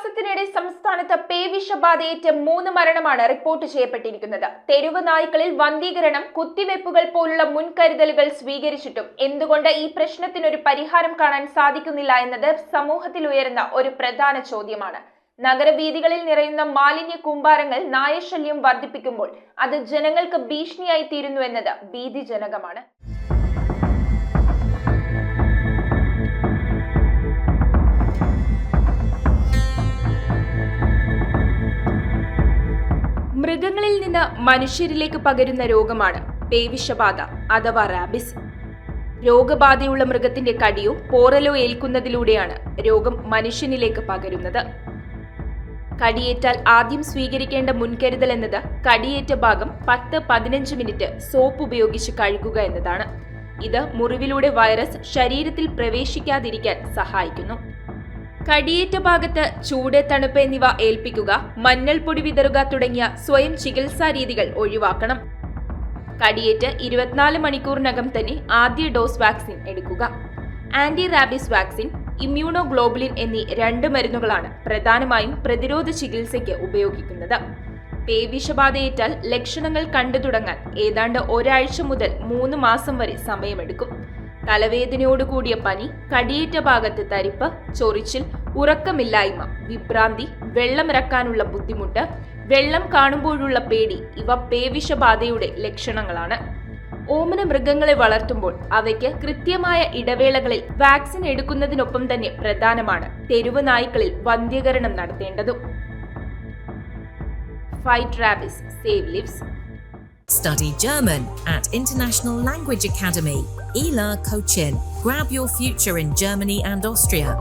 മാസത്തിനിടെ സംസ്ഥാനത്ത് പേവിഷബാധയേറ്റ് 3 മരണമാണ് റിപ്പോർട്ട് ചെയ്യപ്പെട്ടിരിക്കുന്നത്. തെരുവ് നായ്ക്കളിൽ വന്ധീകരണം, കുത്തിവയ്പ്പുകൾ പോലുള്ള മുൻകരുതലുകൾ സ്വീകരിച്ചിട്ടും എന്തുകൊണ്ട് ഈ പ്രശ്നത്തിനൊരു പരിഹാരം കാണാൻ സാധിക്കുന്നില്ല എന്നത് സമൂഹത്തിൽ ഉയരുന്ന ഒരു പ്രധാന ചോദ്യമാണ്. നഗരവീഥികളിൽ നിറയുന്ന മാലിന്യ കൂമ്പാരങ്ങൾ നായശല്യം വർദ്ധിപ്പിക്കുമ്പോൾ അത് ജനങ്ങൾക്ക് ഭീഷണിയായി തീരുന്നു എന്നത് ഭീതിജനകമാണ്. മൃഗങ്ങളിൽ നിന്ന് മനുഷ്യരിലേക്ക് പകരുന്ന രോഗമാണ് പേവിഷബാധ അഥവാ റാബിസ്. രോഗബാധയുള്ള മൃഗത്തിന്റെ കടിയോ പോറലോ ഏൽക്കുന്നതിലൂടെയാണ് രോഗം മനുഷ്യനിലേക്ക് പകരുന്നത്. കടിയേറ്റാൽ ആദ്യം സ്വീകരിക്കേണ്ട മുൻകരുതൽ എന്നത് കടിയേറ്റ ഭാഗം 10-15 മിനിറ്റ് സോപ്പ് ഉപയോഗിച്ച് കഴുകുക എന്നതാണ്. ഇത് മുറിവിലൂടെ വൈറസ് ശരീരത്തിൽ പ്രവേശിക്കാതിരിക്കാൻ സഹായിക്കുന്നു. കടിയേറ്റ ഭാഗത്ത് ചൂട്, തണുപ്പ് എന്നിവ ഏൽപ്പിക്കുക, മഞ്ഞൾപ്പൊടി വിതറുക തുടങ്ങിയ സ്വയം ചികിത്സാ രീതികൾ ഒഴിവാക്കണം. കടിയേറ്റ് 24 മണിക്കൂറിനകം തന്നെ ആദ്യ ഡോസ് വാക്സിൻ എടുക്കുക. ആന്റി റാബിസ് വാക്സിൻ, ഇമ്മ്യൂണോഗ്ലോബുലിൻ എന്നീ 2 മരുന്നുകളാണ് പ്രധാനമായും പ്രതിരോധ ചികിത്സയ്ക്ക് ഉപയോഗിക്കുന്നത്. പേവിഷബാധയേറ്റാൽ ലക്ഷണങ്ങൾ കണ്ടു തുടങ്ങാൻ ഏതാണ്ട് 1 ആഴ്ച മുതൽ 3 മാസം വരെ സമയമെടുക്കും. തലവേദനയോടുകൂടിയ പനി, കടിയേറ്റ ഭാഗത്ത് തരിപ്പ്, ചൊറിച്ചിൽ, ഉറക്കമില്ലായ്മ, വിഭ്രാന്തി, വെള്ളമിറക്കാനുള്ള ബുദ്ധിമുട്ട്, വെള്ളം കാണുമ്പോഴുള്ള പേടി ഇവ പേവിഷബാധയുടെ ലക്ഷണങ്ങളാണ്. ഓമന മൃഗങ്ങളെ വളർത്തുമ്പോൾ അവയ്ക്ക് കൃത്യമായ ഇടവേളകളിൽ വാക്സിൻ എടുക്കുന്നതിനൊപ്പം തന്നെ പ്രധാനമാണ് തെരുവ് നായ്ക്കളിൽ വന്ധ്യകരണം നടത്തേണ്ടതും. Fight Rabies, Save Lives. Study German at International Language Academy, ELA Cochin. Grab your future in Germany and Austria.